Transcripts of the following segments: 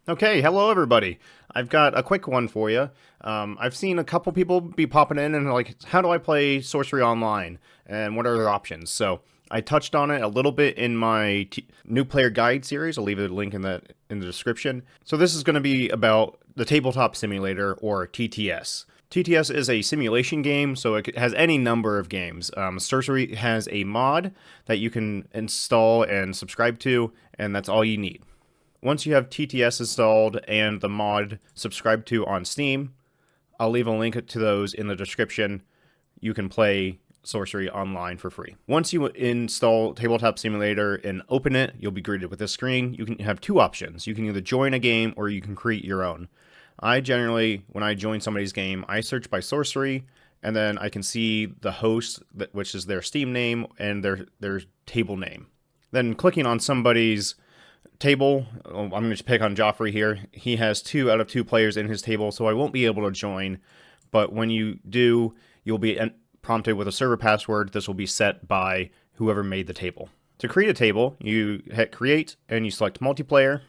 Okay, hello everybody. I've got a quick one for you. I've seen a couple people be popping in and like, how do I play Sorcery online? And what are the options? So I touched on it a little bit in my new player guide series. I'll leave a link in the description. So this is going to be about the Tabletop Simulator, or TTS. TTS is a simulation game, so it has any number of games. Sorcery has a mod that you can install and subscribe to, and that's all you need. Once you have TTS installed and the mod subscribed to on Steam, I'll leave a link to those in the description. You can play Sorcery online for free. Once you install Tabletop Simulator and open it, you'll be greeted with this screen. You can have two options. You can either join a game or you can create your own. I generally, when I join somebody's game, I search by Sorcery, and then I can see the host, which is their Steam name, and their table name. Then clicking on somebody's table, I'm going to pick on Joffrey here. He has 2 out of 2 players in his table, so I won't be able to join. But when you do, you'll be prompted with a server password. This will be set by whoever made the table. To create a table, you hit create and you select multiplayer,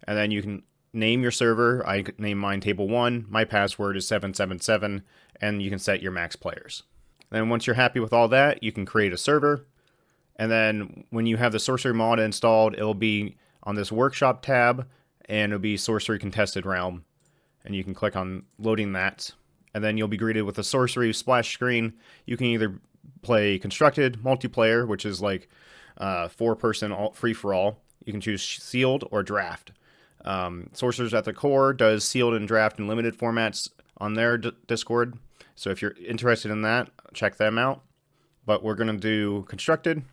and then you can name your server. I name mine table 1. My password is 777, and you can set your max players. Then once you're happy with all that, you can create a server. And then when you have the Sorcery mod installed, it'll be on this Workshop tab, and it'll be Sorcery Contested Realm. And you can click on loading that. And then you'll be greeted with a Sorcery splash screen. You can either play Constructed, Multiplayer, which is like 4-person free-for-all. You can choose Sealed or Draft. Sorcerers at the Core does Sealed and Draft in limited formats on their Discord. So if you're interested in that, check them out. But we're going to do Constructed.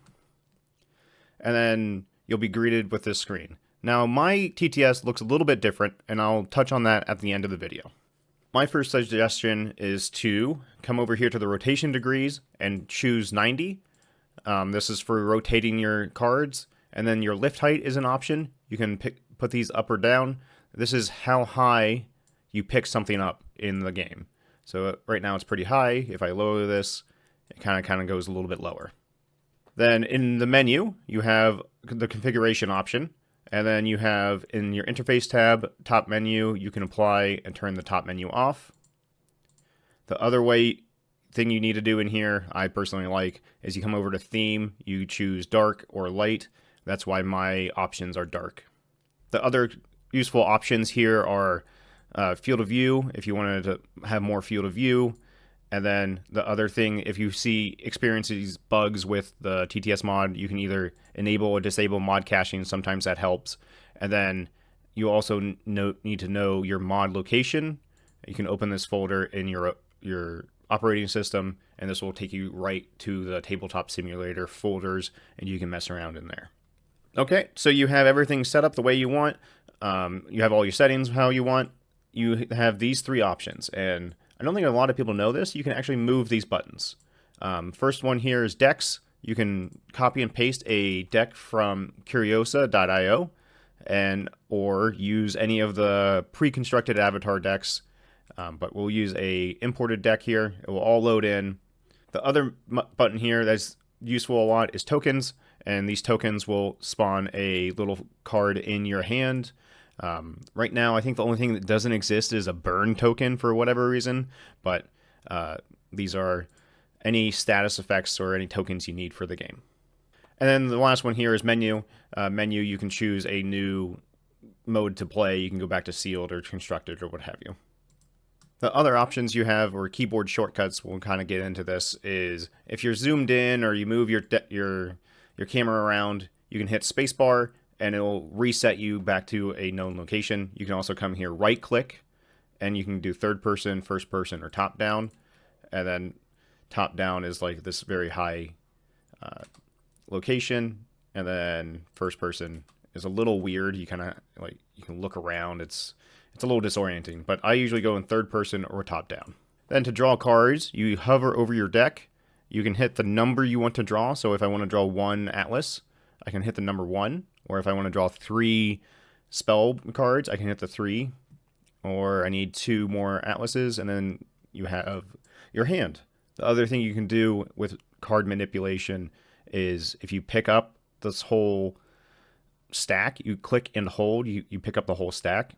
And then you'll be greeted with this screen. Now, my TTS looks a little bit different, and I'll touch on that at the end of the video. My first suggestion is to come over here to the rotation degrees and choose 90. This is for rotating your cards. And then your lift height is an option. You can put these up or down. This is how high you pick something up in the game. So right now it's pretty high. If I lower this, it kind of goes a little bit lower. Then in the menu, you have the configuration option, and then you have in your interface tab, top menu, you can apply and turn the top menu off. The other thing you need to do in here, I personally like, is you come over to theme, you choose dark or light. That's why my options are dark. The other useful options here are field of view, if you wanted to have more field of view. And then the other thing, if you experience these bugs with the TTS mod, you can either enable or disable mod caching. Sometimes that helps. And then you also need to know your mod location. You can open this folder in your operating system, and this will take you right to the Tabletop Simulator folders, and you can mess around in there. Okay, so you have everything set up the way you want. You have all your settings how you want. You have these 3 options, and I don't think a lot of people know this. You can actually move these buttons. First one here is decks. You can copy and paste a deck from Curiosa.io or use any of the pre-constructed avatar decks. But we'll use a imported deck here. It will all load in. The other button here that's useful a lot is tokens, and these tokens will spawn a little card in your hand. Right now, I think the only thing that doesn't exist is a burn token for whatever reason, but these are any status effects or any tokens you need for the game. And then the last one here is menu. Menu, you can choose a new mode to play. You can go back to sealed or constructed or what have you. The other options you have, or keyboard shortcuts, we'll kind of get into this, is if you're zoomed in or you move your camera around, you can hit spacebar, and it'll reset you back to a known location. You can also come here, right click, and you can do third person, first person, or top down. And then top down is like this very high location, and then first person is a little weird. You kind of like, you can look around. It's a little disorienting, but I usually go in third person or top down. Then to draw cards, you hover over your deck. You can hit the number you want to draw. So if I want to draw 1 Atlas, I can hit the number 1. Or if I want to draw 3 spell cards, I can hit the 3. Or I need 2 more Atlases, and then you have your hand. The other thing you can do with card manipulation is if you pick up this whole stack, you click and hold, you pick up the whole stack.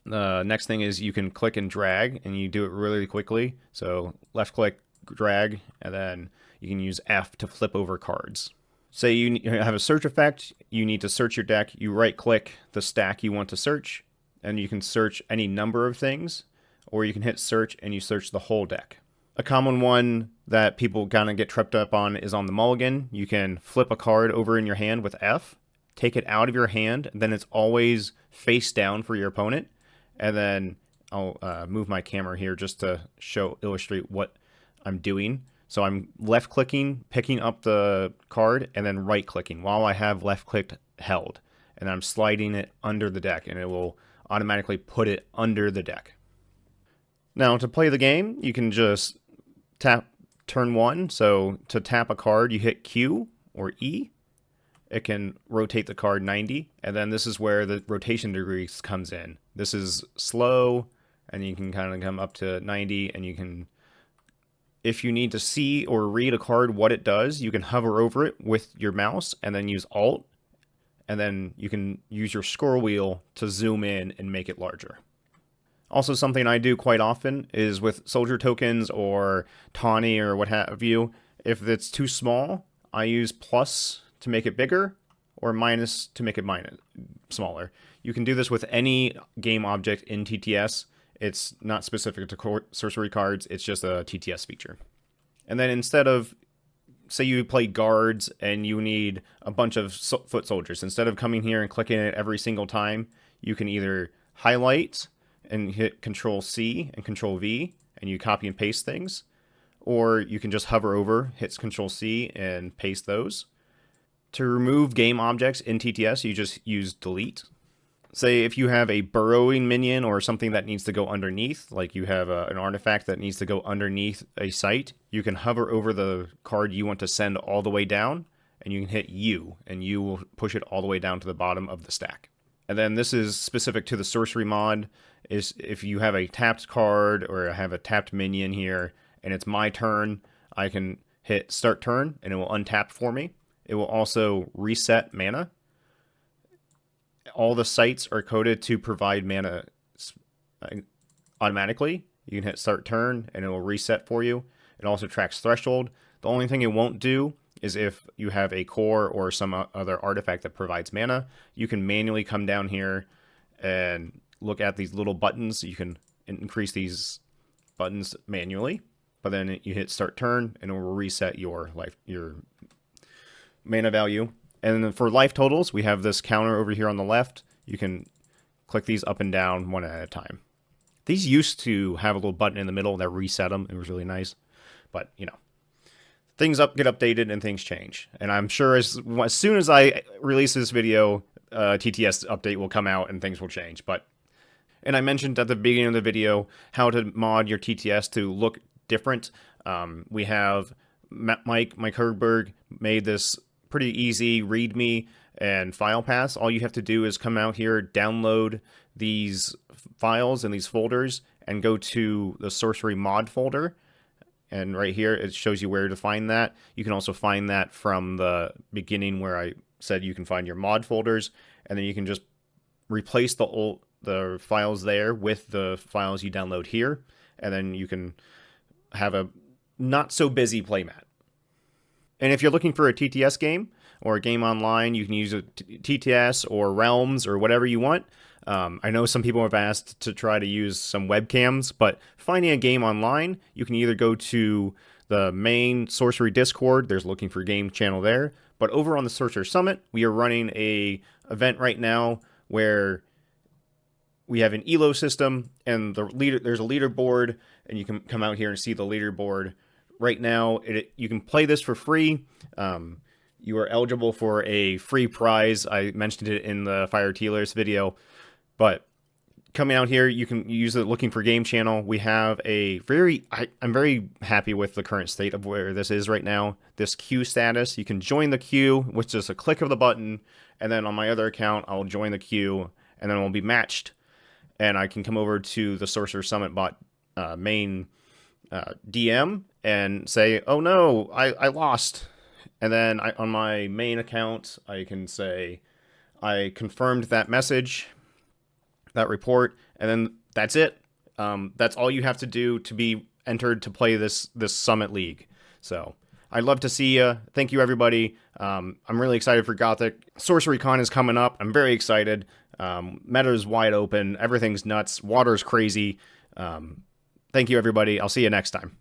The next thing is you can click and drag, and you do it really quickly. So left click, drag, and then you can use F to flip over cards. Say you have a search effect, you need to search your deck, you right click the stack you want to search, and you can search any number of things, or you can hit search and you search the whole deck. A common one that people kind of get tripped up on is on the mulligan. You can flip a card over in your hand with F, take it out of your hand, and then it's always face down for your opponent. And then I'll move my camera here just to illustrate what I'm doing. So I'm left clicking, picking up the card, and then right clicking while I have left clicked held. And I'm sliding it under the deck, and it will automatically put it under the deck. Now to play the game, you can just tap turn 1. So to tap a card, you hit Q or E. It can rotate the card 90, and then this is where the rotation degrees comes in. This is slow, and you can kind of come up to 90, and you can, if you need to see or read a card what it does, you can hover over it with your mouse and then use Alt, and then you can use your scroll wheel to zoom in and make it larger. Also, something I do quite often is with soldier tokens or tawny or what have you, if it's too small, I use plus to make it bigger, or minus to make it smaller. You can do this with any game object in TTS. It's not specific to sorcery cards, it's just a TTS feature. And then instead of, say you play guards and you need a bunch of foot soldiers, instead of coming here and clicking it every single time, you can either highlight and hit Control C and Control V, and you copy and paste things, or you can just hover over, hit Control C and paste those. To remove game objects in TTS, you just use delete. Say if you have a burrowing minion or something that needs to go underneath, like you have an artifact that needs to go underneath a site, you can hover over the card you want to send all the way down, and you can hit U, and U will push it all the way down to the bottom of the stack. And then this is specific to the sorcery mod, is if you have a tapped card or I have a tapped minion here, and it's my turn, I can hit start turn, and it will untap for me. It will also reset mana. All the sites are coded to provide mana automatically. You can hit start turn and it will reset for you. It also tracks threshold. The only thing it won't do is if you have a core or some other artifact that provides mana, you can manually come down here and look at these little buttons. You can increase these buttons manually, but then you hit start turn and it will reset your mana value. And then for life totals, we have this counter over here on the left. You can click these up and down one at a time. These used to have a little button in the middle that reset them. It was really nice. But, you know, things get updated and things change. And I'm sure as soon as I release this video, TTS update will come out and things will change. And I mentioned at the beginning of the video how to mod your TTS to look different. We have Mike Herberg made this pretty easy readme and file paths. All you have to do is come out here, download these files and these folders, and go to the sorcery mod folder. And right here, it shows you where to find that. You can also find that from the beginning where I said you can find your mod folders, and then you can just replace the files there with the files you download here, and then you can have a not so busy playmat. And if you're looking for a TTS game or a game online, you can use a TTS or Realms or whatever you want. I know some people have asked to try to use some webcams, but finding a game online, you can either go to the main Sorcery Discord, there's Looking for Game channel there, but over on the Sorcerers Summit, we are running a event right now where we have an ELO system, and there's a leaderboard, and you can come out here and see the leaderboard. Right now, you can play this for free. You are eligible for a free prize. I mentioned it in the Fire Tealers video. But coming out here, you can use the Looking for Game channel. We have I'm very happy with the current state of where this is right now. This queue status, you can join the queue with just a click of the button. And then on my other account, I'll join the queue, and then we'll be matched. And I can come over to the Sorcerers Summit bot main DM and say, oh no, I lost. And then on my main account, I can say, I confirmed that message, that report, and then that's it. That's all you have to do to be entered to play this Summit League. So I'd love to see you. Thank you, everybody. I'm really excited for Gothic. Sorcery Con is coming up. I'm very excited. Meta is wide open. Everything's nuts. Water's crazy. Thank you, everybody. I'll see you next time.